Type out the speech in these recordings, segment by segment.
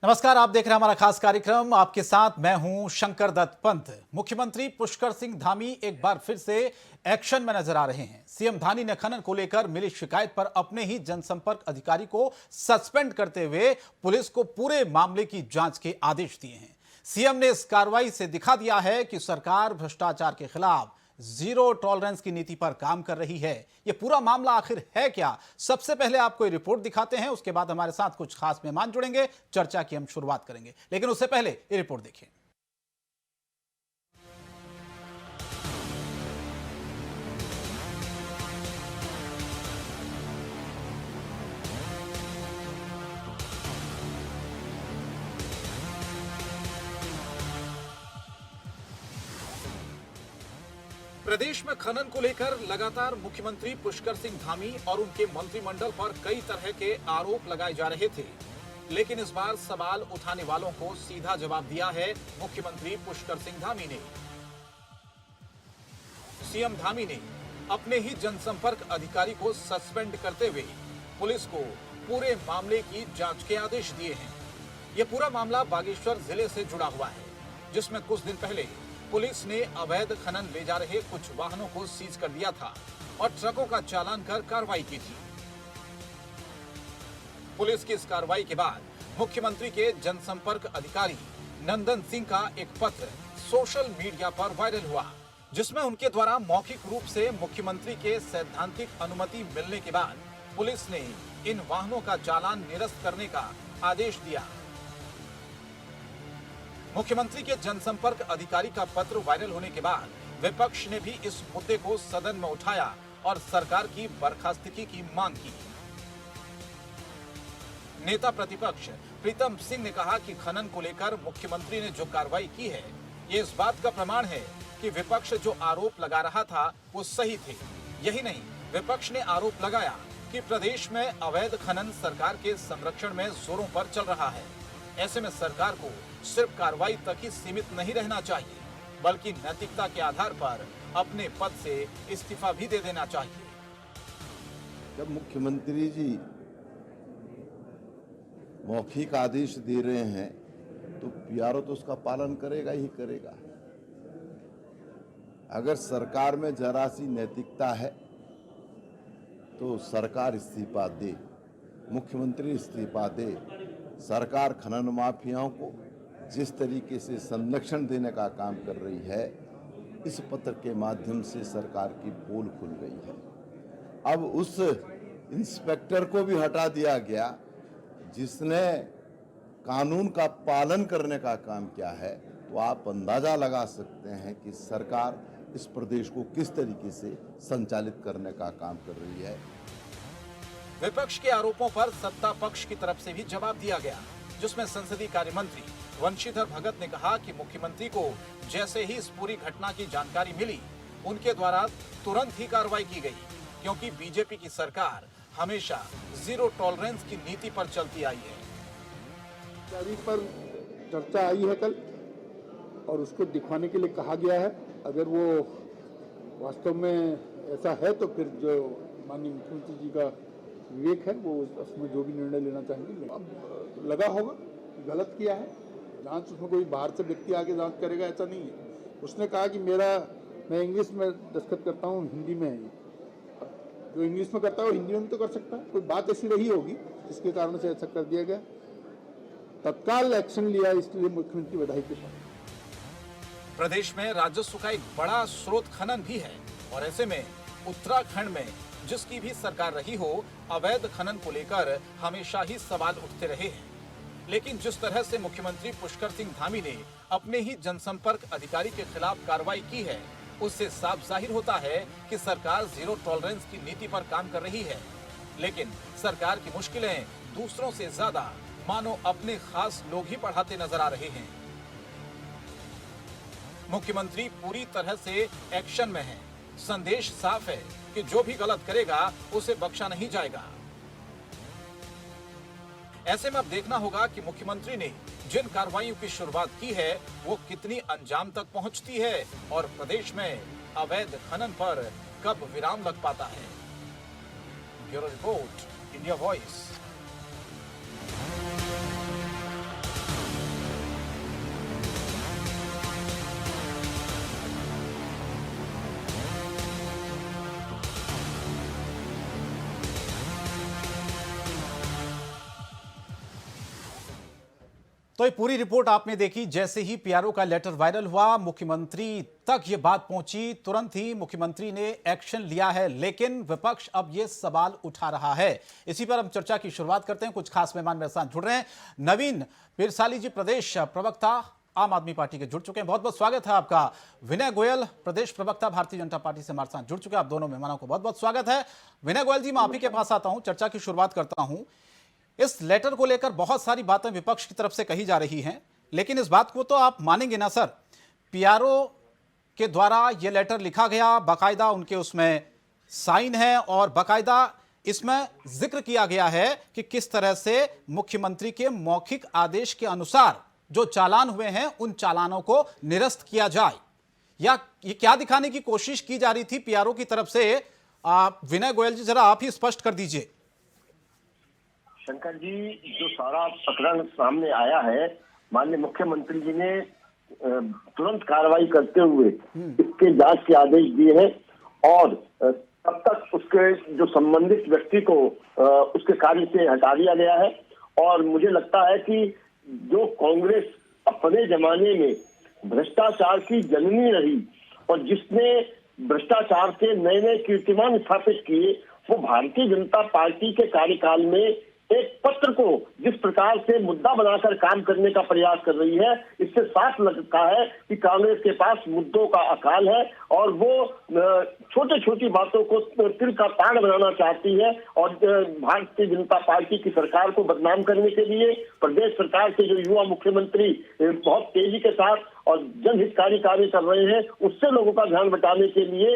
नमस्कार, आप देख रहे हैं हमारा खास कार्यक्रम। आपके साथ मैं हूं शंकर दत्त पंत। मुख्यमंत्री पुष्कर सिंह धामी एक बार फिर से एक्शन में नजर आ रहे हैं। सीएम धामी ने खनन को लेकर मिली शिकायत पर अपने ही जनसंपर्क अधिकारी को सस्पेंड करते हुए पुलिस को पूरे मामले की जांच के आदेश दिए हैं। सीएम ने इस कार्रवाई से दिखा दिया है कि सरकार भ्रष्टाचार के खिलाफ जीरो टॉलरेंस की नीति पर काम कर रही है। यह पूरा मामला आखिर है क्या? सबसे पहले आपको ये रिपोर्ट दिखाते हैं, उसके बाद हमारे साथ कुछ खास मेहमान जुड़ेंगे, चर्चा की हम शुरुआत करेंगे। लेकिन उससे पहले ये रिपोर्ट देखिए। प्रदेश में खनन को लेकर लगातार मुख्यमंत्री पुष्कर सिंह धामी और उनके मंत्रिमंडल पर कई तरह के आरोप लगाए जा रहे थे, लेकिन इस बार सवाल उठाने वालों को सीधा जवाब दिया है मुख्यमंत्री पुष्कर सिंह धामी ने। सीएम धामी ने अपने ही जनसंपर्क अधिकारी को सस्पेंड करते हुए पुलिस को पूरे मामले की जांच के आदेश दिए हैं। यह पूरा मामला बागेश्वर जिले से जुड़ा हुआ है, जिसमें कुछ दिन पहले पुलिस ने अवैध खनन ले जा रहे कुछ वाहनों को सीज कर दिया था और ट्रकों का चालान कर कार्रवाई की थी। पुलिस की इस कार्रवाई के बाद मुख्यमंत्री के जनसंपर्क अधिकारी नंदन सिंह का एक पत्र सोशल मीडिया पर वायरल हुआ, जिसमें उनके द्वारा मौखिक रूप से मुख्यमंत्री के सैद्धांतिक अनुमति मिलने के बाद पुलिस ने इन वाहनों का चालान निरस्त करने का आदेश दिया। मुख्यमंत्री के जनसंपर्क अधिकारी का पत्र वायरल होने के बाद विपक्ष ने भी इस मुद्दे को सदन में उठाया और सरकार की बर्खास्तगी की मांग की। नेता प्रतिपक्ष प्रीतम सिंह ने कहा कि खनन को लेकर मुख्यमंत्री ने जो कार्रवाई की है, ये इस बात का प्रमाण है कि विपक्ष जो आरोप लगा रहा था वो सही थे। यही नहीं, विपक्ष ने आरोप लगाया कि प्रदेश में अवैध खनन सरकार के संरक्षण में जोरों पर चल रहा है। ऐसे में सरकार को सिर्फ कार्रवाई तक ही सीमित नहीं रहना चाहिए, बल्कि नैतिकता के आधार पर अपने पद से इस्तीफा भी दे देना चाहिए। जब मुख्यमंत्री जी मौखिक आदेश दे रहे हैं तो पीआरओ तो उसका पालन करेगा ही करेगा। अगर सरकार में जरा सी नैतिकता है तो सरकार इस्तीफा दे, मुख्यमंत्री इस्तीफा दे। सरकार खनन माफियाओं को जिस तरीके से संरक्षण देने का काम कर रही है, इस पत्र के माध्यम से सरकार की पोल खुल गई है। अब उस इंस्पेक्टर को भी हटा दिया गया जिसने कानून का पालन करने का काम किया है, तो आप अंदाजा लगा सकते हैं कि सरकार इस प्रदेश को किस तरीके से संचालित करने का काम कर रही है। विपक्ष के आरोपों पर सत्ता पक्ष की तरफ से भी जवाब दिया गया, जिसमें संसदीय कार्य मंत्री वंशीधर भगत ने कहा कि मुख्यमंत्री को जैसे ही इस पूरी घटना की जानकारी मिली, उनके द्वारा तुरंत ही कार्रवाई की गई, क्योंकि बीजेपी की सरकार हमेशा जीरो टॉलरेंस की नीति पर चलती आई है। पर चर्चा आई है कल और उसको दिखाने के लिए कहा गया है। अगर वो वास्तव में ऐसा है तो फिर जो माननीय मुख्यमंत्री जी का विवेक है, वो उसमें जो भी निर्णय लेना चाहेंगे। अब लगा होगा गलत किया है, जांच उसमें कोई बाहर से व्यक्ति आके जांच करेगा ऐसा नहीं है। उसने कहा कि मैं इंग्लिश में दस्तखत करता हूँ, हिंदी में है। जो इंग्लिश में करता है वो हिंदी में भी तो कर सकता है। कोई बात ऐसी रही होगी जिसके कारण से ऐसा कर दिया गया। तत्काल एक्शन लिया, इसलिए मुख्यमंत्री बधाई के साथ। प्रदेश में राजस्व का एक बड़ा स्रोत खनन भी है, और ऐसे में उत्तराखंड में जिसकी भी सरकार रही हो, अवैध खनन को लेकर हमेशा ही सवाल उठते रहे हैं। लेकिन जिस तरह से मुख्यमंत्री पुष्कर सिंह धामी ने अपने ही जनसंपर्क अधिकारी के खिलाफ कार्रवाई की है, उससे साफ जाहिर होता है कि सरकार जीरो टॉलरेंस की नीति पर काम कर रही है। लेकिन सरकार की मुश्किलें दूसरों से ज्यादा मानो अपने खास लोग ही बढ़ाते नजर आ रहे हैं। मुख्यमंत्री पूरी तरह से एक्शन में है। संदेश साफ है कि जो भी गलत करेगा उसे बख्शा नहीं जाएगा। ऐसे में अब देखना होगा कि मुख्यमंत्री ने जिन कार्रवाइयों की शुरुआत की है वो कितनी अंजाम तक पहुंचती है और प्रदेश में अवैध खनन पर कब विराम लग पाता है। Bureau report, India voice. तो ये पूरी रिपोर्ट आपने देखी। जैसे ही पीआरओ का लेटर वायरल हुआ, मुख्यमंत्री तक ये बात पहुंची, तुरंत ही मुख्यमंत्री ने एक्शन लिया है। लेकिन विपक्ष अब ये सवाल उठा रहा है। इसी पर हम चर्चा की शुरुआत करते हैं। कुछ खास मेहमान मेरे साथ जुड़ रहे हैं। नवीन पिरसाली जी, प्रदेश प्रवक्ता आम आदमी पार्टी के, जुड़ चुके हैं। बहुत बहुत स्वागत है आपका। विनय गोयल, प्रदेश प्रवक्ता भारतीय जनता पार्टी से हमारे साथ जुड़ चुके हैं। आप दोनों मेहमानों को बहुत बहुत स्वागत है। विनय गोयल जी, मैं आप ही के पास आता हूं, चर्चा की शुरुआत करता हूं। इस लेटर को लेकर बहुत सारी बातें विपक्ष की तरफ से कही जा रही हैं, लेकिन इस बात को तो आप मानेंगे ना सर, पीआरओ के द्वारा यह लेटर लिखा गया, बाकायदा उनके उसमें साइन है और बाकायदा इसमें जिक्र किया गया है कि किस तरह से मुख्यमंत्री के मौखिक आदेश के अनुसार जो चालान हुए हैं उन चालानों को निरस्त किया जाए। या ये क्या दिखाने की कोशिश की जा रही थी पीआरओ की तरफ से? विनय गोयल जी, जरा आप ही स्पष्ट कर दीजिए। शंकर जी, जो सारा प्रकरण सामने आया है, माननीय मुख्यमंत्री जी ने तुरंत कार्रवाई करते हुए इसके जांच के आदेश दिए हैं और तब तक उसके जो संबंधित व्यक्ति को उसके कार्य से हटा दिया गया है। और मुझे लगता है कि जो कांग्रेस अपने जमाने में भ्रष्टाचार की जननी रही और जिसने भ्रष्टाचार के नए नए कीर्तिमान स्थापित किए, वो भारतीय जनता पार्टी के कार्यकाल में एक पत्र को जिस प्रकार से मुद्दा बनाकर काम करने का प्रयास कर रही है, इससे साफ लगता है कि कांग्रेस के पास मुद्दों का अकाल है और वो छोटी छोटी बातों को तिल का ताड़ बनाना चाहती है। और भारतीय जनता पार्टी की सरकार को बदनाम करने के लिए प्रदेश सरकार के जो युवा मुख्यमंत्री बहुत तेजी के साथ और जनहितकारी कार्य कर रहे हैं, उससे लोगों का ध्यान बटाने के लिए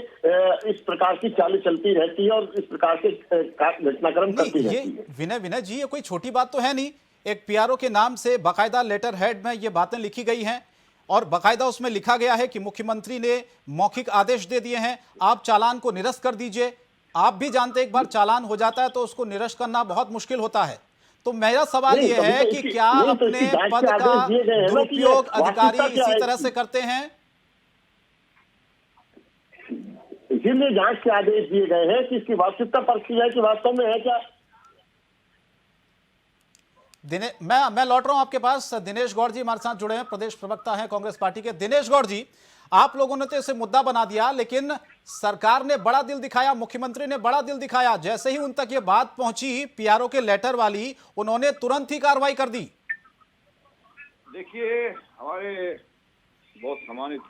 इस प्रकार की चालें चलती रहती है और इस प्रकार के घटनाक्रम करती रहती है। विनय जी, ये कोई छोटी बात तो है नहीं। एक पीआरओ के नाम से बाकायदा लेटर हेड में ये बातें लिखी गई हैं और बाकायदा उसमें लिखा गया है कि मुख्यमंत्री ने मौखिक आदेश दे दिए हैं, आप चालान को निरस्त कर दीजिए। आप भी जानते हैं, एक बार चालान हो जाता है तो उसको निरस्त करना बहुत मुश्किल होता है। तो मेरा सवाल यह है कि क्या अपने पद का दुरुपयोग अधिकारी इसी तरह से करते हैं? इसीलिए जांच के आदेश दिए गए हैं कि इसकी वास्तविकता परखी जाए कि वास्तव में है क्या। मैं लौट रहा हूं आपके पास। दिनेश गौड़ जी हमारे साथ जुड़े हैं, प्रदेश प्रवक्ता हैं कांग्रेस पार्टी के। दिनेश गौड़ जी, आप लोगों ने तो इसे मुद्दा बना दिया, लेकिन सरकार ने बड़ा दिल दिखाया, मुख्यमंत्री ने बड़ा दिल दिखाया। जैसे ही उन तक ये बात पहुंची पीआरओ के लेटर वाली, उन्होंने तुरंत ही कार्रवाई कर दी। देखिए, हमारे बहुत सम्मानित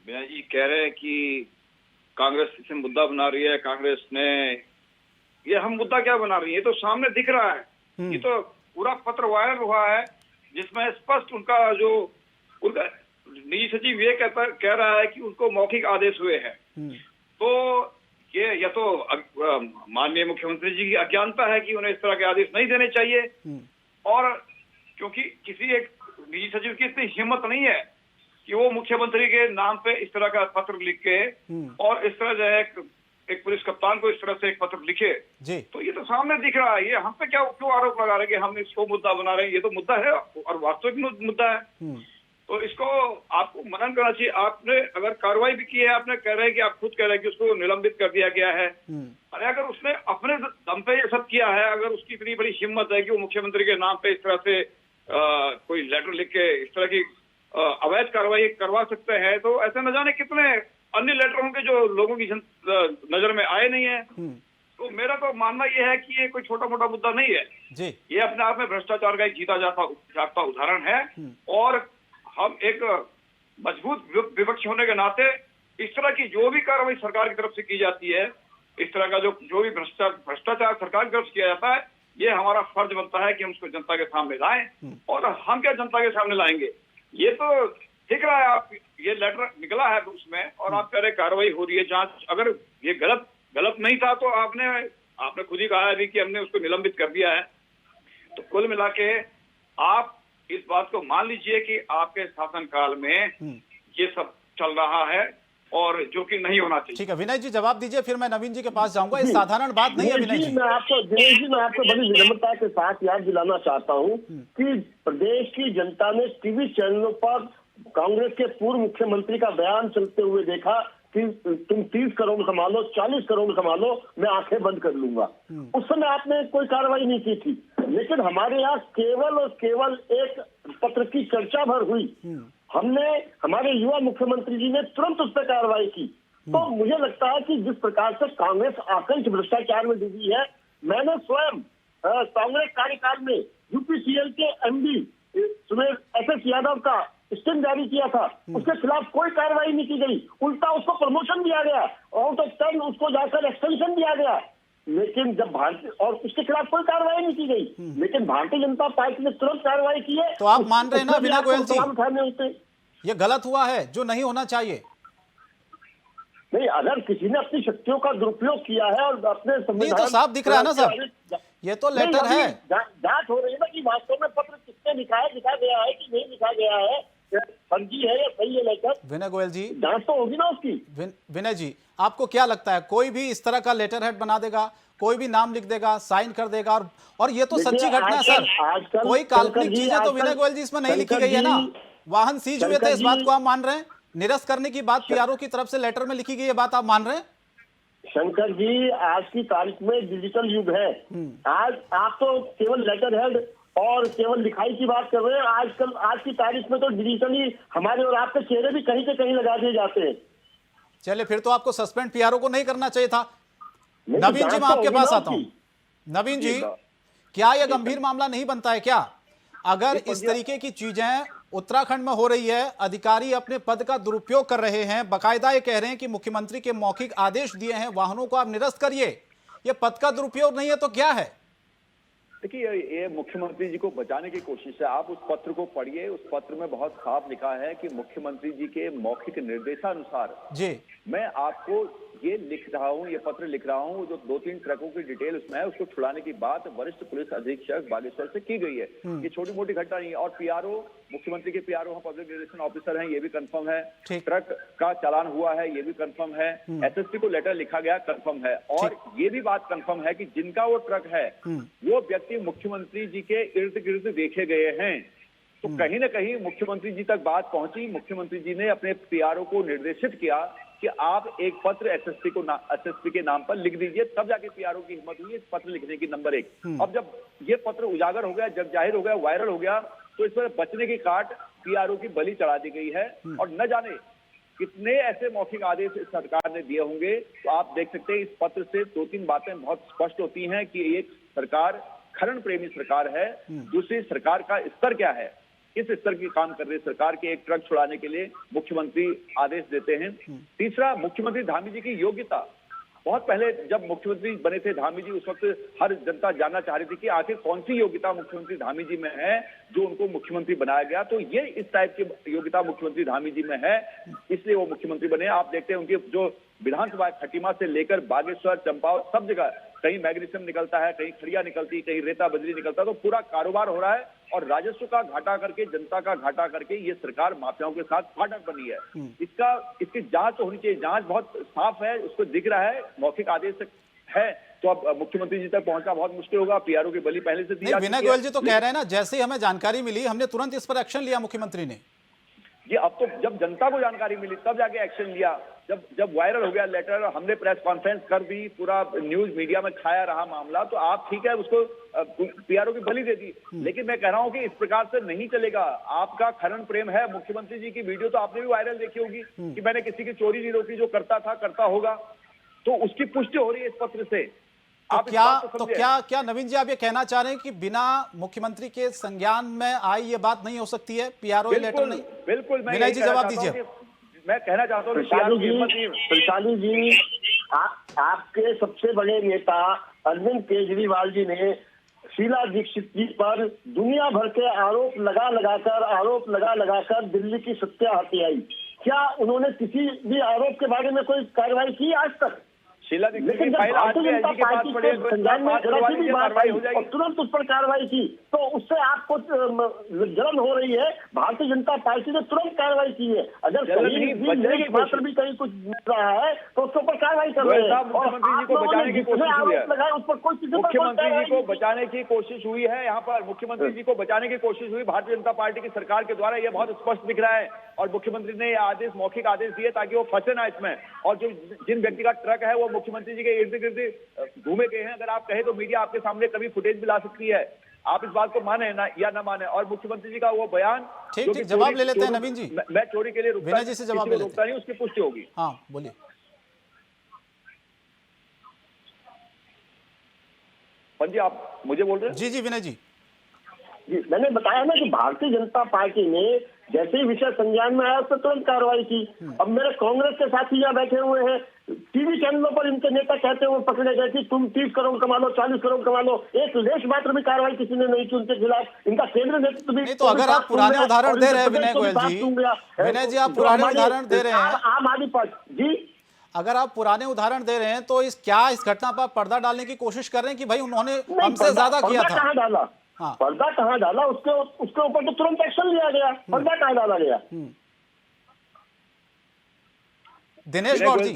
विनय जी कह रहे हैं कि कांग्रेस इसे मुद्दा बना रही है, कांग्रेस ने ये हम मुद्दा क्या बना रही है, ये तो सामने दिख रहा है। ये तो पूरा पत्र वायरल हुआ है जिसमें स्पष्ट उनका निजी सचिव ये कह रहा है कि उनको मौखिक आदेश हुए हैं। तो ये या तो माननीय मुख्यमंत्री जी की अज्ञानता है कि उन्हें इस तरह के आदेश नहीं देने चाहिए, और क्योंकि किसी एक निजी सचिव की इतनी हिम्मत नहीं है कि वो मुख्यमंत्री के नाम पे इस तरह का पत्र लिख के और इस तरह जो है एक पुलिस कप्तान को इस तरह से एक पत्र लिखे जी। तो ये तो सामने दिख रहा है। ये हम पे क्या क्यों आरोप लगा रहे हैं कि हम इसको मुद्दा बना रहे हैं? ये तो मुद्दा है और वास्तविक मुद्दा है। तो इसको आपको मनन करना चाहिए। आपने अगर कार्रवाई भी की है, आपने कह रहे हैं कि आप खुद कह रहे हैं कि उसको निलंबित कर दिया गया है। अरे अगर उसने अपने दम पे ये सब किया है, अगर उसकी इतनी बड़ी हिम्मत है कि वो मुख्यमंत्री के नाम पे इस तरह से कोई लेटर लिख के इस तरह की अवैध कार्रवाई करवा सकते हैं, तो ऐसे न जाने कितने अन्य लेटर होंगे जो लोगों की नजर में आए नहीं है। तो मेरा तो मानना यह है कि ये कोई छोटा मोटा मुद्दा नहीं है जी। ये अपने आप में भ्रष्टाचार का एक जीता जागता उदाहरण है और हम एक मजबूत विपक्ष होने के नाते इस तरह की जो भी कार्रवाई सरकार की तरफ से की जाती है, इस तरह का जो भी भ्रष्टाचार सरकार की तरफ से किया जाता है, ये हमारा फर्ज बनता है कि हम उसको जनता के सामने लाएं। और हम क्या जनता के सामने लाएंगे? ये तो दिख रहा है, आप ये लेटर निकला है उसमें और आप कह रहे कार्रवाई हो रही है, जांच। अगर ये गलत नहीं था तो आपने खुद ही कहा है कि हमने उसको निलंबित कर दिया है। तो कुल मिला के आप इस बात को मान लीजिए कि आपके शासनकाल में ये सब चल रहा है और जो कि नहीं होना चाहिए। ठीक है, विनय जी जवाब दीजिए, फिर मैं नवीन जी के पास जाऊंगा। ये साधारण बात नहीं है विनय जी। मैं आपको बड़ी विनम्रता के साथ याद दिलाना चाहता हूँ कि प्रदेश की जनता ने टीवी चैनलों पर कांग्रेस के पूर्व मुख्यमंत्री का बयान चलते हुए देखा कि तुम 30 करोड़ कमा लो, 40 करोड़ कमा लो, मैं आंखें बंद कर लूंगा। उस समय आपने कोई कार्रवाई नहीं की थी। लेकिन हमारे यहाँ केवल और केवल एक पत्र की चर्चा भर हुई। हमने, हमारे युवा मुख्यमंत्री जी ने तुरंत उस पर कार्रवाई की। तो मुझे लगता है कि जिस प्रकार से कांग्रेस आकंठ भ्रष्टाचार में डूबी है, मैंने स्वयं कांग्रेस कार्यकाल में यूपीसीएल के एमडी सुमेर एसएस यादव का स्टिंग जारी किया था, उसके खिलाफ कोई कार्रवाई नहीं की गई, उल्टा उसको प्रमोशन दिया गया, आउट ऑफ टर्न उसको जाकर एक्सटेंशन दिया गया। लेकिन जब भारतीय, और उसके खिलाफ कोई कार्रवाई नहीं की गई, लेकिन भारतीय जनता पार्टी ने तुरंत कार्रवाई की है। तो आप मान रहे हैं ना विनय गोयल जी, उठाने होते, ये गलत हुआ है जो नहीं होना चाहिए? नहीं, अगर किसी ने अपनी शक्तियों का दुरुपयोग किया है और अपने नहीं तो साफ दिख रहा है ना सर, ये तो लेटर है। जांच हो रही है ना कि वास्तव में पत्र किसने लिखा है, लिखा गया है कि नहीं लिखा गया है, फर्जी है या सही है लेटर। विनय गोयल जी, जांच तो होगी ना उसकी। विनय जी, आपको क्या लगता है कोई भी इस तरह का लेटर हेड बना देगा, कोई भी नाम लिख देगा, साइन कर देगा, और ये तो सच्ची घटना है सर, कोई काल्पनिक चीजें तो विनय गोयल जी इसमें नहीं लिखी गई है ना। वाहन सीज हुए थे, इस बात को आप मान रहे हैं? निरस्त करने की बात पीआरओ की तरफ से लेटर में लिखी गई है, बात आप मान रहे हैं? शंकर जी, आज की तारीख में डिजिटल युग है। आज आप तो केवल लेटर हेड और केवल लिखाई की बात कर रहे हैं। आजकल आज की तारीख में तो डिजिटली हमारे और आपके चेहरे भी कहीं से कहीं लगा दिए जाते हैं। चलिए, फिर तो आपको सस्पेंड पीआरओ को नहीं करना चाहिए था। नवीन जी, मैं आपके पास आता हूं। नवीन जी, क्या यह गंभीर मामला नहीं बनता है क्या, अगर इस तरीके की चीजें उत्तराखंड में हो रही है, अधिकारी अपने पद का दुरुपयोग कर रहे हैं, बाकायदा ये कह रहे हैं कि मुख्यमंत्री के मौखिक आदेश दिए हैं, वाहनों को आप निरस्त करिए, ये पद का दुरुपयोग नहीं है तो क्या है? देखिए, ये मुख्यमंत्री जी को बचाने की कोशिश है। आप उस पत्र को पढ़िए, उस पत्र में बहुत साफ लिखा है कि मुख्यमंत्री जी के मौखिक निर्देशानुसार जी मैं आपको ये लिख रहा हूँ, ये पत्र लिख रहा हूँ, जो 2-3 ट्रकों की डिटेल उसमें है, उसको छुड़ाने की बात वरिष्ठ पुलिस अधीक्षक बागेश्वर से की गई है। ये छोटी मोटी घटना नहीं है। और पीआरओ, मुख्यमंत्री के पीआरओ पब्लिक रिलेशन ऑफिसर हैं, ये भी कंफर्म है। ट्रक का चालान हुआ है, ये भी कंफर्म है। एसएसपी को लेटर लिखा गया, कंफर्म है। और ये भी बात कंफर्म है कि जिनका वो ट्रक है, वो व्यक्ति मुख्यमंत्री जी के इर्द गिर्द देखे गए हैं। तो कहीं ना कहीं मुख्यमंत्री जी तक बात पहुंची। मुख्यमंत्री जी ने अपने पीआरओ को निर्देशित किया कि आप एक पत्र एसएसपी के नाम पर लिख दीजिए, तब जाके पीआरओ की हिम्मत हुई इस पत्र लिखने की, नंबर 1। अब जब ये पत्र उजागर हो गया, जब जाहिर हो गया, वायरल हो गया, तो इस पर बचने की काट पीआरओ की बलि चढ़ा दी गई है। और न जाने कितने ऐसे मौखिक आदेश इस सरकार ने दिए होंगे। तो आप देख सकते हैं इस पत्र से 2-3 बातें बहुत स्पष्ट होती हैं कि एक सरकार खनन प्रेमी सरकार है। दूसरी, सरकार का स्तर क्या है, किस स्तर की काम कर रही है सरकार के एक ट्रक छुड़ाने के लिए मुख्यमंत्री आदेश देते हैं। तीसरा, मुख्यमंत्री धामी जी की योग्यता। बहुत पहले जब मुख्यमंत्री बने थे धामी जी, उस वक्त हर जनता जानना चाह रही थी कि आखिर कौन सी योग्यता मुख्यमंत्री धामी जी में है जो उनको मुख्यमंत्री बनाया गया। तो ये इस टाइप की योग्यता मुख्यमंत्री धामी जी में है, इसलिए वो मुख्यमंत्री बने। आप देखते हैं उनकी जो विधानसभा खटीमा से लेकर बागेश्वर, चंपावत, सब जगह कहीं मैग्नीशियम निकलता है, कहीं खड़िया निकलती है, कहीं रेता बजरी निकलता है। तो पूरा कारोबार हो रहा है और राजस्व का घाटा करके, जनता का घाटा करके ये सरकार माफियाओं के साथ पार्टनर बनी है। इसकी जांच होनी चाहिए। जांच बहुत साफ है, उसको दिख रहा है, मौखिक आदेश है। तो अब मुख्यमंत्री जी तक पहुंचना बहुत मुश्किल होगा। पीआरओ की बलि पहले से दी। विनय गोयल जी तो कह रहे हैं ना, जैसे ही हमें जानकारी मिली हमने तुरंत इस पर एक्शन लिया मुख्यमंत्री ने। ये अब तो जब जनता को जानकारी मिली तब जाके एक्शन लिया। जब वायरल हो गया लेटर, हमने प्रेस कॉन्फ्रेंस कर दी, पूरा न्यूज मीडिया में छाया रहा मामला, तो आप ठीक है उसको पीआरओ की बलि दे दी। लेकिन मैं कह रहा हूं कि इस प्रकार से नहीं चलेगा। आपका खनन प्रेम है। मुख्यमंत्री जी की वीडियो तो आपने भी वायरल देखी होगी कि मैंने किसी की चोरी नहीं रोकी, जो करता था करता होगा। तो उसकी पुष्टि हो रही है इस पत्र से। तो क्या नवीन जी आप ये कहना चाह रहे हैं कि बिना मुख्यमंत्री के संज्ञान में आई ये बात नहीं हो सकती है? पीआरओ लेटर नहीं? बिल्कुल। विनय जी जवाब दीजिए। मैं कहना चाहता हूँ प्रशांत जी, आपके सबसे बड़े नेता अरविंद केजरीवाल जी ने शीला दीक्षित जी पर दुनिया भर के आरोप लगा लगाकर दिल्ली की सत्या हथियाई। क्या उन्होंने किसी भी आरोप के बारे में कोई कार्रवाई की आज तक? शीला दीक्षित लेकिन जब भारतीय जनता पार्टी के संज्ञान में जरा भी बात आई और तुरंत उस पर कार्रवाई की, तो उससे आपको जलन हो रही है। भारतीय जनता पार्टी ने तुरंत कार्रवाई की है। अगर कहीं भी मात्र भी कहीं कुछ मिल रहा है तो उसके ऊपर कार्रवाई कर रहे हैं। मुख्यमंत्री जी को बचाने की कोशिश हुई है। उस पर कोई मुख्यमंत्री जी को बचाने की कोशिश हुई है। यहाँ पर मुख्यमंत्री जी को बचाने की कोशिश हुई भारतीय जनता पार्टी की सरकार के द्वारा, यह बहुत स्पष्ट दिख रहा है। और मुख्यमंत्री ने आदेश, मौखिक आदेश दिए ताकि वो फंसे ना इसमें। और जो जिन व्यक्ति का ट्रक है वो मुख्यमंत्री जी के इर्द गिर्द घूमे गए हैं। अगर आप कहें तो मीडिया आपके सामने कभी फुटेज भी ला सकती है। आप इस बात को माने ना या ना माने, और मुख्यमंत्री जी का वो बयान ठीक जो कि ठीक, जवाब ले लेते हैं चोरी- नवीन जी। मैं चोरी के लिए रुकता विनय जी से जवाब किसी को ले लेते रोकता नहीं, उसकी पुष्टि होगी। हाँ बोलिए। पंजी आप मुझे बोल रहे हैं? जी जी विनय जी। जी, मैंने बताया ना कि भारतीय जनता पार्टी ने जैसे ही विषय संज्ञान में आया उस पर तुरंत कार्रवाई की। अब मेरे कांग्रेस के साथी यहाँ बैठे हुए हैं, टीवी चैनलों पर इनके नेता कहते हुए पकड़े गए कि तुम 30 करोड़ कमा लो, 40 करोड़ कमा लो, एक लेश मात्र भी कार्रवाई किसी ने नहीं की उनके खिलाफ। इनका केंद्रीय नेतृत्व भी नहीं तो अगर आप पुराने उदाहरण दे रहे हैं विनय गोयल जी, विनय जी आप पुराने उदाहरण दे रहे हैं, आम आदमी पार्टी जी, अगर आप पुराने उदाहरण दे रहे हैं तो इस घटना पर पर्दा डालने की कोशिश कर रहे हैं कि भाई उन्होंने हमसे ज्यादा किया था। कहाँ डाला? हाँ। पर्दा कहाँ डाला? उसके ऊपर तो तुरंत एक्शन लिया गया। पर्दा कहाँ डाला गया? दिनेश गौड़ जी।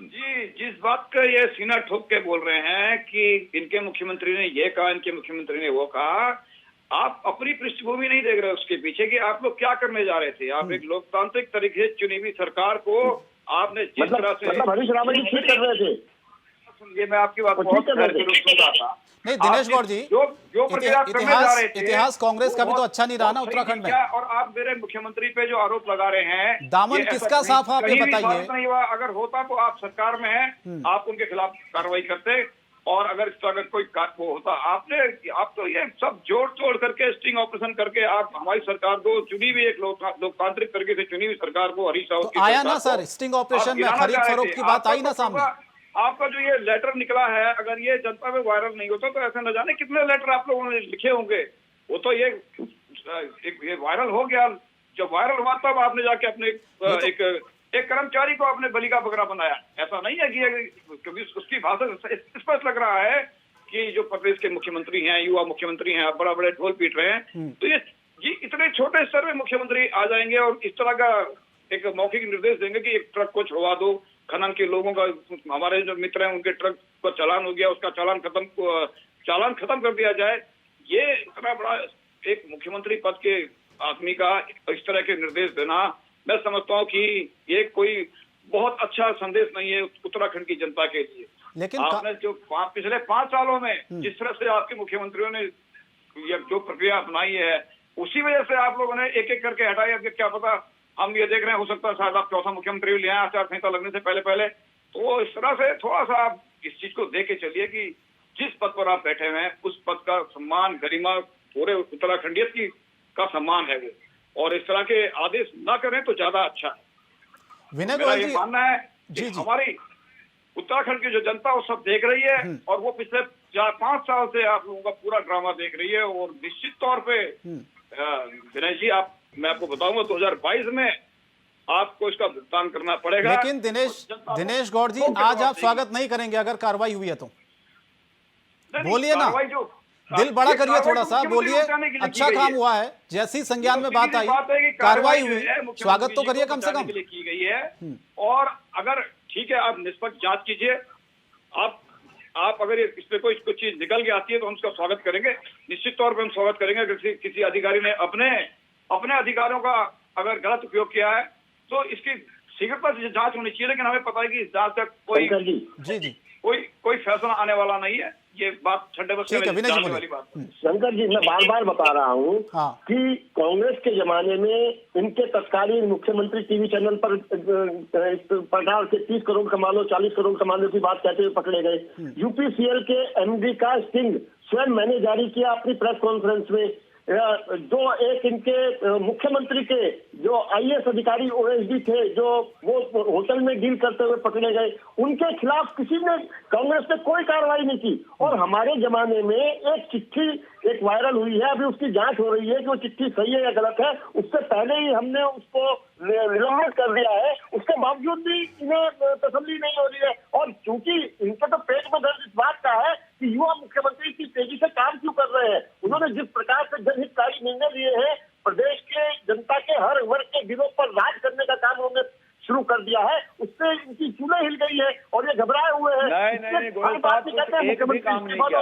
जी, जिस बात का ये सीना ठोक के बोल रहे हैं कि इनके मुख्यमंत्री ने ये कहा, इनके मुख्यमंत्री ने वो कहा, आप अपनी पृष्ठभूमि नहीं देख रहे उसके पीछे कि आप लोग क्या करने जा रहे थे। आप एक लोकतांत्रिक तरीके से चुनी हुई सरकार को आपने जिस तरह से हरीश रावत जी ठीक कर रहे थे। ये मैं आपकी बात बहुत ध्यान से सुन रहा था। नहीं दिनेश गौड़ जी, जो प्रक्रिया आप करने जा रहे थे, इतिहास कांग्रेस का भी तो बहुत- अच्छा नहीं रहा ना बहुत सही उत्तराखंड में। किया। और आप मेरे मुख्यमंत्री पे जो आरोप लगा रहे हैं, दामन ये ऐसा किसका कहीं- साफ आप ये कहीं भी बताइए। साबित नहीं हुआ। अगर होता तो आप सरकार में हैं, आप उनके खिलाफ कार्रवाई करते, और अगर इस तरह कोई वो होता, आप तो ये सब जोड़ तोड़ करके स्टिंग ऑपरेशन करके आप हमारी सरकार को, चुनी हुई एक लोकतांत्रिक तरीके से चुनी हुई सरकार को, हरीश रावत की आया सरकार ना सर, को स्टिंग ऑपरेशन आप में गिराना खरीद चाह रहे फरोख्त थे। की बात आई ना आपका सामने। आपका जो ये लेटर निकला है, अगर ये जनता में वायरल नहीं होता तो ऐसे न जाने कितने लेटर आप लोगों ने लिखे होंगे। वो तो ये वायरल हो गया। जब वायरल हुआ तब आपने जाके अपने एक कर्मचारी को आपने बलि का बकरा बनाया। ऐसा नहीं है कि क्योंकि उसकी भाषा स्पष्ट लग रहा है कि जो प्रदेश के मुख्यमंत्री हैं, युवा मुख्यमंत्री हैं, बड़ा बड़े ढोल पीट रहे हैं। तो ये इतने छोटे स्तर में मुख्यमंत्री आ जाएंगे और इस तरह का एक मौखिक निर्देश देंगे कि एक ट्रक को छुड़वा दो, खनन के लोगों का, हमारे जो मित्र हैं उनके ट्रक पर चालान हो गया, उसका चालान खत्म कर दिया जाए। ये इतना बड़ा एक मुख्यमंत्री पद के आदमी का इस तरह के निर्देश देना, मैं समझता हूँ कि ये कोई बहुत अच्छा संदेश नहीं है उत्तराखंड की जनता के लिए। लेकिन आपने जो पिछले 5 सालों में जिस तरह से आपके मुख्यमंत्रियों ने ये जो प्रक्रिया अपनाई है, उसी वजह से आप लोगों ने एक एक करके हटाई। अब क्या पता, हम ये देख रहे हैं, हो सकता है शायद आप चौथा मुख्यमंत्री भी ले आए आचार संहिता लगने से पहले। तो इस तरह से थोड़ा सा आप इस चीज को देख के चलिए कि जिस पद पर आप बैठे हुए हैं उस पद का सम्मान, गरिमा पूरे उत्तराखंडियत की का सम्मान है वो, और इस तरह के आदेश न करें तो ज्यादा अच्छा है। विनय मेरा गोयल ये जी, मानना है कि हमारी उत्तराखंड की जो जनता वो सब देख रही है, और वो पिछले 4-5 साल से आप लोगों का पूरा ड्रामा देख रही है। और निश्चित तौर पे विनय जी, मैं आपको बताऊंगा 2022 में आपको इसका भुगतान करना पड़ेगा। लेकिन दिनेश गौड़ जी, आज आप स्वागत नहीं करेंगे अगर कार्रवाई हुई है तो? बोलिए ना, दिल बड़ा करिए थोड़ा सा, बोलिए। अच्छा काम हुआ है, जैसी संज्ञान में बात आई, कार्रवाई हुई, स्वागत तो करिए कम से कम। की गई है। और अगर ठीक है, आप निष्पक्ष जांच कीजिए। आप अगर इस पे कोई कुछ चीज निकल के आती है तो हम उसका स्वागत करेंगे, निश्चित तौर पे हम स्वागत करेंगे। किसी अधिकारी ने अपने अधिकारों का अगर गलत उपयोग किया है तो इसकी शीघ्रता से जांच होनी चाहिए। लेकिन हमें पता है कि इस जांच तक कोई फैसला आने वाला नहीं है। ये बात ठंडे बस में वाली बात है। शंकर जी, मैं बार बार बता रहा हूँ कि कांग्रेस के जमाने में इनके तत्कालीन मुख्यमंत्री टीवी चैनल पर प्रकार से 30 करोड़ कमा लो, 40 करोड़ कमा लो की बात कहते हुए पकड़े गए। यूपीसीएल के एमडी का स्टिंग स्वयं मैंने जारी किया अपनी प्रेस कॉन्फ्रेंस में। जो एक इनके मुख्यमंत्री के जो आईएएस अधिकारी ओएसडी थे, जो वो होटल में डील करते हुए पकड़े गए, उनके खिलाफ किसी ने, कांग्रेस ने कोई कार्रवाई नहीं की। और हमारे जमाने में एक चिट्ठी एक वायरल हुई है, अभी उसकी जांच हो रही है कि वो चिट्ठी सही है या गलत है। उससे पहले ही हमने उसको निलंबित कर दिया है, उसके बावजूद भी इन्हें तसल्ली नहीं हो रही है। और चूंकि इनके तो पेट में दर्द इस बात का है कि युवा मुख्यमंत्री की तेजी से काम क्यों कर रहे हैं। उन्होंने जिस प्रकार से जनहितकारी निर्णय लिए हैं, प्रदेश के जनता के हर वर्ग के दिलों पर राज करने का काम उन्होंने शुरू कर दिया है, उससे इनकी चूल्हे हिल गई है और ये घबराए हुए हैं। नहीं गोयल साहब, एक भी काम नहीं किया।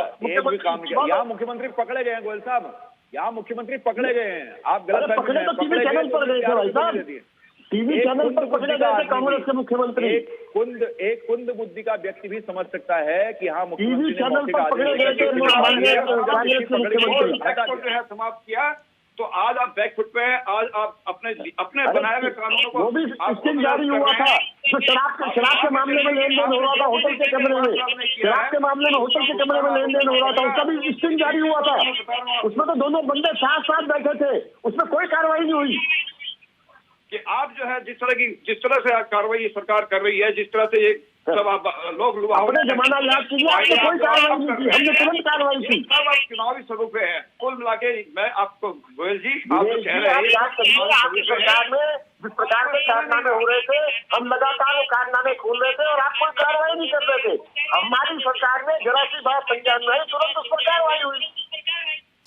यहाँ मुख्यमंत्री पकड़े गए हैं गोयल साहब, यहाँ मुख्यमंत्री पकड़े गए हैं। आप गलत पकड़े तो टीवी चैनल पर गए थे भाई साहब, टीवी चैनल पर पकड़े गए थे कांग्रेस के मुख्यमंत्री। एक कुंद बुद्धि का व्यक्ति भी समझ सकता है कि हाँ, टीवी चैनल पर पकड़े गए थे माननीय कांग्रेस के मुख्यमंत्री। समाप्त किया तो आज आप बैकफुट पे हैं। आज आप अपने बनाए हुए कानूनों को, वो भी स्टिंग जारी हुआ था जो शराब के मामले में लेन देन हो रहा था होटल के कमरे में, शराब के मामले में होटल के कमरे में लेन देन हो रहा था, उसका भी स्टिंग जारी हुआ था। उसमें तो दोनों बंदे साथ साथ बैठे थे, उसमें कोई कार्रवाई नहीं हुई। कि आप जो है जिस तरह से कार्रवाई सरकार कर रही है, जिस तरह से ये सब आप लोग अपने जमाना याद कीजिए, आपने कोई कार्रवाई नहीं की, हमने तुरंत कार्रवाई की। सब आप चुनावी स्वरूप है। कुल मिला के मैं आपको गोयल जी आप जो कह रहे हैं, आपकी सरकार में जिस प्रकार के कारनामे हो रहे थे, हम लगातार वो कारनामे खोल रहे थे और आप कोई कार्रवाई नहीं कर रहे थे। हमारी सरकार में जरा सी बात संज्ञान में आई, तुरंत उस पर कार्रवाई हुई।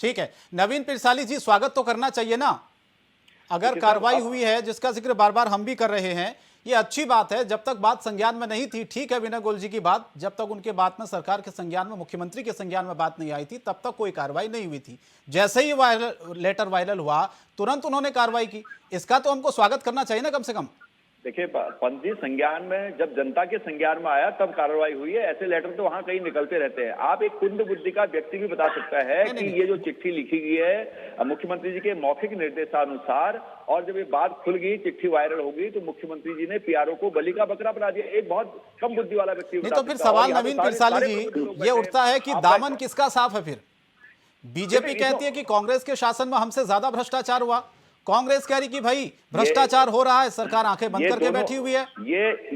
ठीक है, नवीन पिरसाली जी, स्वागत तो करना चाहिए ना। अगर कार्रवाई हुई है, जिसका जिक्र बार बार हम भी कर रहे हैं, ये अच्छी बात है। जब तक बात संज्ञान में नहीं थी, ठीक है विनय गोयल जी की बात, जब तक उनके बात में सरकार के संज्ञान में, मुख्यमंत्री के संज्ञान में बात नहीं आई थी, तब तक कोई कार्रवाई नहीं हुई थी। जैसे ही लेटर वायरल हुआ, तुरंत उन्होंने कार्रवाई की। इसका तो हमको स्वागत करना चाहिए ना कम से कम। देखिए पंत जी, संज्ञान में जब जनता के संज्ञान में आया तब कार्रवाई हुई है। ऐसे लेटर तो वहां कहीं निकलते रहते हैं। आप एक कुंद बुद्धि का व्यक्ति भी बता सकता है कि ये जो चिट्ठी लिखी गई है मुख्यमंत्री जी के मौखिक निर्देशानुसार, और जब ये बात खुल गई, चिट्ठी वायरल हो गई, तो मुख्यमंत्री जी ने पीआरओ को बलि का बकरा बना दिया। एक बहुत कम बुद्धि वाला व्यक्ति। नहीं तो फिर सवाल नवीन पिरसाली जी ये उठता है कि दामन किसका साफ है फिर? बीजेपी कहती है कि कांग्रेस के शासन में हमसे ज्यादा भ्रष्टाचार हुआ, कांग्रेस कह रही कि भाई भ्रष्टाचार हो रहा है, सरकार आंखें बंद करके बैठी हुई है।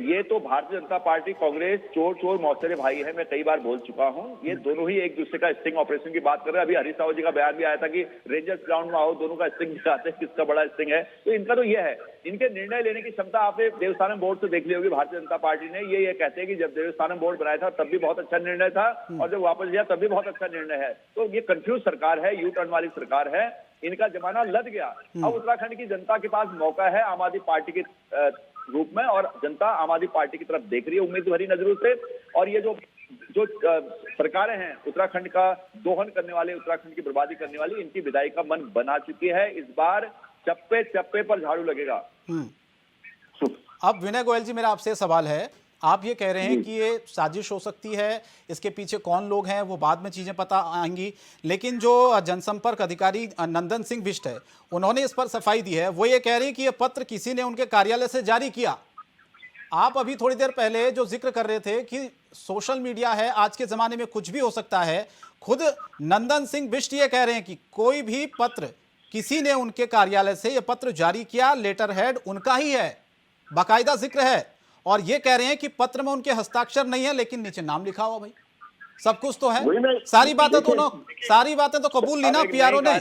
ये तो भारतीय जनता पार्टी कांग्रेस चोर मौसेरे भाई है, मैं कई बार बोल चुका हूं। ये दोनों ही एक दूसरे का स्टिंग ऑपरेशन की बात कर रहे हैं। अभी हरीश रावत जी का बयान भी आया था कि रेंजर्स ग्राउंड में आओ, दोनों का स्टिंग दिखाते हैं किसका बड़ा स्टिंग है। तो इनका तो ये है, इनके निर्णय लेने की क्षमता आपने देवस्थानम बोर्ड से देख ली होगी। भारतीय जनता पार्टी ने ये कहते हैं कि जब देवस्थानम बोर्ड बनाया था तब भी बहुत अच्छा निर्णय था, और जब वापस लिया तब भी बहुत अच्छा निर्णय है। तो ये कंफ्यूज सरकार है, यू टर्न वाली सरकार है, इनका जमाना लद गया। अब उत्तराखंड की जनता के पास मौका है आम आदमी पार्टी के रूप में, और जनता आम आदमी पार्टी की तरफ देख रही है उम्मीद भरी नजरों से। और ये जो सरकारें हैं उत्तराखंड का दोहन करने वाले, उत्तराखंड की बर्बादी करने वाली, इनकी विदाई का मन बना चुकी है। इस बार चप्पे चप्पे पर झाड़ू लगेगा। अब विनय गोयल जी, मेरा आपसे सवाल है, आप ये कह रहे हैं कि ये साजिश हो सकती है, इसके पीछे कौन लोग हैं वो बाद में चीजें पता आएंगी, लेकिन जो जनसंपर्क अधिकारी नंदन सिंह बिष्ट है, उन्होंने इस पर सफाई दी है। वो ये कह रहे हैं कि ये पत्र किसी ने उनके कार्यालय से जारी किया। आप अभी थोड़ी देर पहले जो जिक्र कर रहे थे कि सोशल मीडिया है, आज के जमाने में कुछ भी हो सकता है, खुद नंदन सिंह बिष्ट ये कह रहे हैं कि कोई भी पत्र किसी ने उनके कार्यालय से ये पत्र जारी किया, लेटर हेड उनका ही है, बाकायदा जिक्र है, और ये कह रहे हैं कि पत्र में उनके हस्ताक्षर नहीं है लेकिन नीचे नाम लिखा हुआ। भाई सब कुछ तो है, सारी बातें तो कबूल ली ना पीआरओ ने।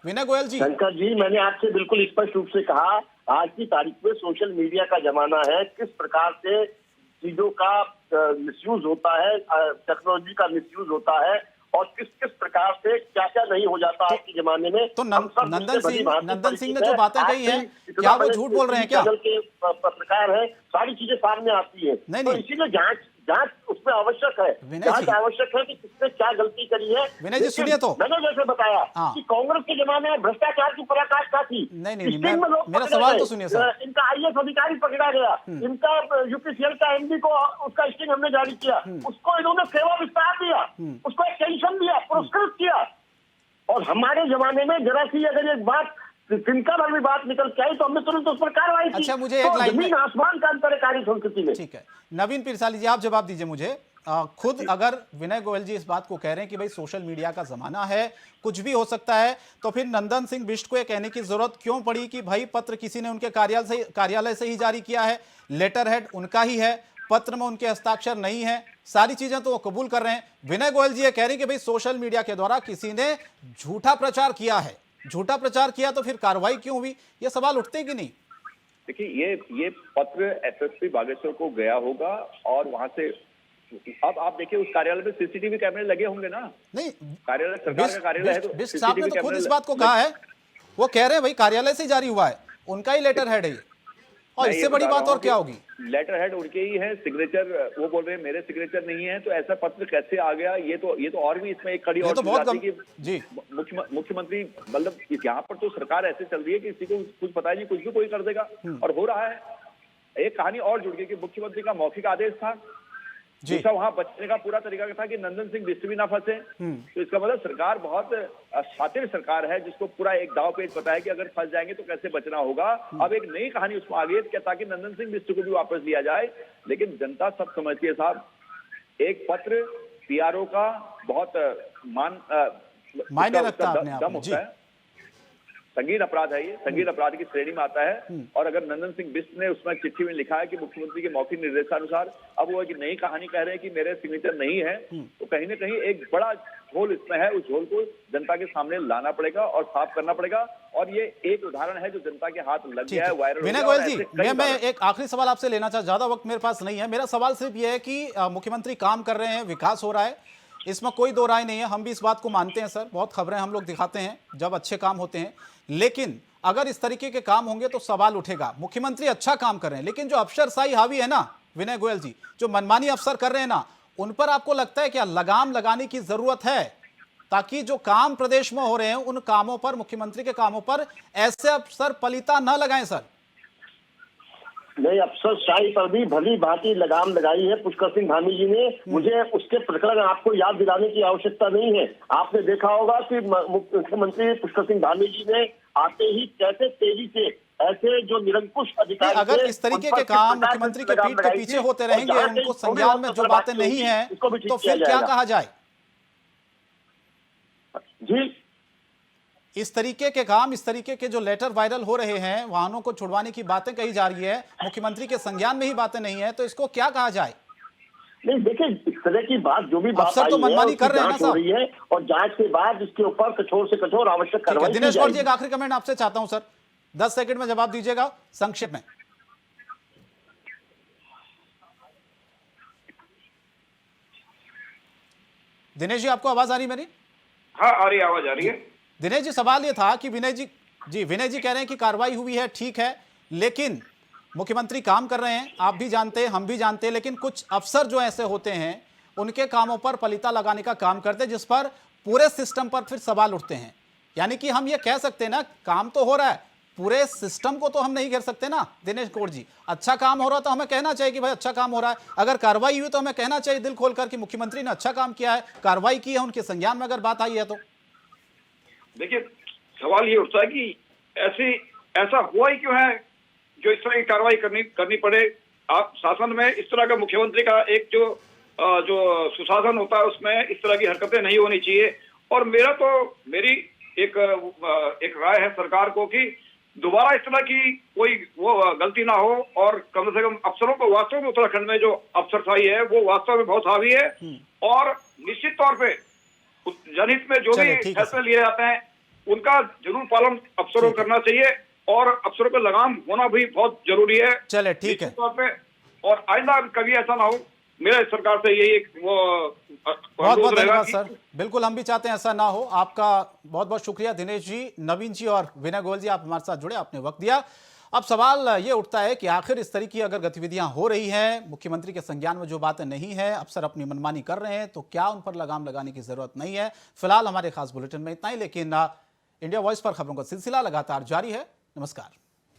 विनय गोयल जी, शंकर जी, मैंने आपसे बिल्कुल स्पष्ट रूप से कहा, आज की तारीख में सोशल मीडिया का जमाना है, किस प्रकार से चीजों का मिसयूज होता है, टेक्नोलॉजी का मिसयूज होता है, और किस किस प्रकार से क्या क्या नहीं हो जाता आज के जमाने में। तो नंदन सिंह ने जो बातें कही हैं, क्या वो झूठ बोल रहे हैं क्या? के पत्रकार है, सारी चीजें सामने आती है, तो इसीलिए जांच उसमें आवश्यक है। जांच आवश्यक है कि किसने क्या गलती करी है। विनय जी सुनिए, तो मैंने जैसे बताया कि कांग्रेस के जमाने में भ्रष्टाचार की पराकाष्ठा थी। नहीं, मेरा सवाल तो सुनिए सर। इनका आईएएस अधिकारी पकड़ा गया, इनका यूपीसीएल का एमडी को उसका स्टिंग हमने जारी किया, उसको इन्होंने सेवा विस्तार दिया, उसको एक्सटेंशन दिया, पुरस्कृत किया। और हमारे जमाने में जरा सी अगर एक बात तिनका भर भी बात निकल के आई तो हमने तुरंत उस पर कार्रवाई की। अच्छा, मुझे एक लाइन में, आसमान का अंतर है कार्य संस्कृति में। ठीक है, नवीन पिरसाली जी आप जवाब दीजिए मुझे। खुद अगर विनय गोयल जी इस बात को कह रहे हैं कि भाई सोशल मीडिया का जमाना है, कुछ भी हो सकता है, तो फिर नंदन सिंह बिष्ट को ये कहने की जरूरत क्यों पड़ी कि भाई पत्र किसी ने उनके कार्यालय से ही जारी किया है, लेटर हेड उनका ही है, पत्र में उनके हस्ताक्षर नहीं है, सारी चीजें तो वो कबूल कर रहे हैं। विनय गोयल जी ये कह रहे हैं कि भाई सोशल मीडिया के द्वारा किसी ने झूठा प्रचार किया है, झूठा प्रचार किया तो फिर कार्रवाई क्यों हुई? ये सवाल उठते कि नहीं? देखिए ये पत्र एसएसपी बागेश्वर को गया होगा, और वहां से अब आप देखिए उस कार्यालय में सीसीटीवी कैमरे लगे होंगे ना। नहीं, कार्यालय सरकार का कार्यालय है, तो बिष्ट साहब ने तो खुद इस बात को कहा है, वो कह रहे हैं भाई कार्यालय से जारी हुआ है, उनका ही लेटर हेड है, और मैं इससे ये बड़ी बता रहा बात हूं और क्या कि होगी? लेटर हेड उनके ही है, सिग्नेचर वो बोल रहे हैं मेरे सिग्नेचर नहीं है, तो ऐसा पत्र कैसे आ गया? ये तो और भी इसमें एक कड़ी ये और तो चीज बहुत आती है जी कि मुख्यमंत्री मतलब यहाँ पर तो सरकार ऐसे चल रही है कि किसी को कुछ पता ही नहीं, कुछ भी कोई कर देगा और हो रहा है। एक कहानी और जुड़ गई कि मुख्यमंत्री का मौखिक आदेश था, जी दूसरा वहां बचने का पूरा तरीका था कि नंदन सिंह बिष्ट भी ना फंसे। तो इसका मतलब सरकार बहुत शातिर सरकार है, जिसको पूरा एक दाव पेच पता है कि अगर फंस जाएंगे तो कैसे बचना होगा। अब एक नई कहानी उसमें आ गई है ताकि नंदन सिंह बिष्ट को भी वापस लिया जाए। लेकिन जनता सब समझती है साहब, एक पत्र पीआरओ का बहुत मायने रखता है अपने आप दम में। जी होता है। संगीन अपराध है, ये संगीन अपराध की श्रेणी में आता है। और अगर नंदन सिंह बिष्ट ने उसमें चिट्ठी में लिखा है कि मुख्यमंत्री के मौखिक निर्देशानुसार, अब वो एक नई कहानी कह रहे हैं कि मेरे सिग्नेचर नहीं है, तो कहीं ना कहीं एक बड़ा झोल इसमें है। उस झोल को जनता के सामने लाना पड़ेगा और साफ करना पड़ेगा। और ये एक उदाहरण है जो जनता के हाथ लग ठीक गया है, है वायरल हो विनय गया। गोयल और जी, ऐसे कई मैं उदाहरण। एक आखिरी सवाल आपसे लेना चाहता, ज्यादा वक्त मेरे पास नहीं है। मेरा सवाल सिर्फ यह है कि मुख्यमंत्री काम कर रहे हैं, विकास हो रहा है, इसमें कोई दो राय नहीं है, हम भी इस बात को मानते हैं सर, बहुत खबरें हम लोग दिखाते हैं जब अच्छे काम होते हैं। लेकिन अगर इस तरीके के काम होंगे तो सवाल उठेगा। मुख्यमंत्री अच्छा काम कर रहे हैं, लेकिन जो अफसरशाही हावी है ना विनय गोयल जी, जो मनमानी अफसर कर रहे हैं ना, उन पर आपको लगता है क्या लगाम लगाने की जरूरत है, ताकि जो काम प्रदेश में हो रहे हैं उन कामों पर, मुख्यमंत्री के कामों पर ऐसे अफसर पलीता न लगाएं सर? नहीं, अफसरशाही पर भी भली भांति लगाम लगाई है पुष्कर सिंह धामी जी ने। मुझे उसके प्रकरण आपको याद दिलाने की आवश्यकता नहीं है। आपने देखा होगा कि मुख्यमंत्री पुष्कर सिंह धामी जी ने आते ही कैसे तेजी से ऐसे जो निरंकुश अधिकारी थे, अगर इस तरीके के काम मुख्यमंत्री के पीठ के पीछे होते रहेंगे, उनको संज्ञान में जो बातें नहीं है, तो फिर क्या कहा जाए? जी, इस तरीके के काम, इस तरीके के जो लेटर वायरल हो रहे हैं, वाहनों को छुड़वाने की बातें कही जा रही है, मुख्यमंत्री के संज्ञान में ही बातें नहीं है, तो इसको क्या कहा जाए? नहीं देखिए, इस तरह की बात जो भी बात अफसर आई तो है, मनमानी उसकी कर रहे हैं ना जांच हो साहब। रही है और जांच के बाद इसके ऊपर कठोर से कठोर आवश्यक ठीक है, कार्रवाई की दिनेश गौड़ जी जाएगी। एक आखिरी कमेंट आपसे चाहता हूं सर, 10 सेकंड में जवाब दीजिएगा संक्षेप में। दिनेश जी, आपको आवाज आ रही है मेरी? हाँ, आ रही है, आवाज आ रही है। दिनेश जी, सवाल ये था कि विनय जी कह रहे हैं कि कार्रवाई हुई है, ठीक है, लेकिन मुख्यमंत्री काम कर रहे हैं, आप भी जानते हैं, हम भी जानते हैं, लेकिन कुछ अफसर जो ऐसे होते हैं उनके कामों पर पलीता लगाने का काम करते हैं, जिस पर पूरे सिस्टम पर फिर सवाल उठते हैं। यानी कि हम ये कह सकते हैं ना, काम तो हो रहा है, पूरे सिस्टम को तो हम नहीं घेर सकते ना दिनेश गौड़ जी। अच्छा काम हो रहा तो हमें कहना चाहिए कि भाई अच्छा काम हो रहा है, अगर कार्रवाई हुई तो हमें कहना चाहिए दिल खोलकर कि मुख्यमंत्री ने अच्छा काम किया है, कार्रवाई की है, उनके संज्ञान में अगर बात आई है तो। देखिए, सवाल ये उठता है कि ऐसा हुआ ही क्यों है जो इस तरह की कार्रवाई करनी पड़े। आप शासन में इस तरह का मुख्यमंत्री का एक जो सुशासन होता है उसमें इस तरह की हरकतें नहीं होनी चाहिए। और मेरी एक राय है सरकार को कि दोबारा इस तरह की कोई वो गलती ना हो, और कम से कम अफसरों को वास्तव में उत्तराखंड में जो अफसरशाही है वो वास्तव में बहुत हावी है। और निश्चित तौर पे जनहित में जो भी फैसले लिए जाते हैं उनका जरूर पालन अफसरों को करना चाहिए, और अफसरों पर लगाम होना भी बहुत जरूरी है। चले ठीक है, तौर पे, और आइंदा कभी ऐसा ना हो, मेरा सरकार से यही एक बहुत बहुत धन्यवाद सर। बिल्कुल हम भी चाहते हैं ऐसा ना हो। आपका बहुत बहुत शुक्रिया दिनेश जी, नवीन जी और विनय गोयल जी, आप हमारे साथ जुड़े, आपने वक्त दिया। अब सवाल ये उठता है कि आखिर इस तरह की अगर गतिविधियां हो रही हैं, मुख्यमंत्री के संज्ञान में जो बातें नहीं है, अफसर अपनी मनमानी कर रहे हैं, तो क्या उन पर लगाम लगाने की जरूरत नहीं है? फिलहाल हमारे खास बुलेटिन में इतना ही, लेकिन इंडिया वॉइस पर खबरों का सिलसिला लगातार जारी है। नमस्कार।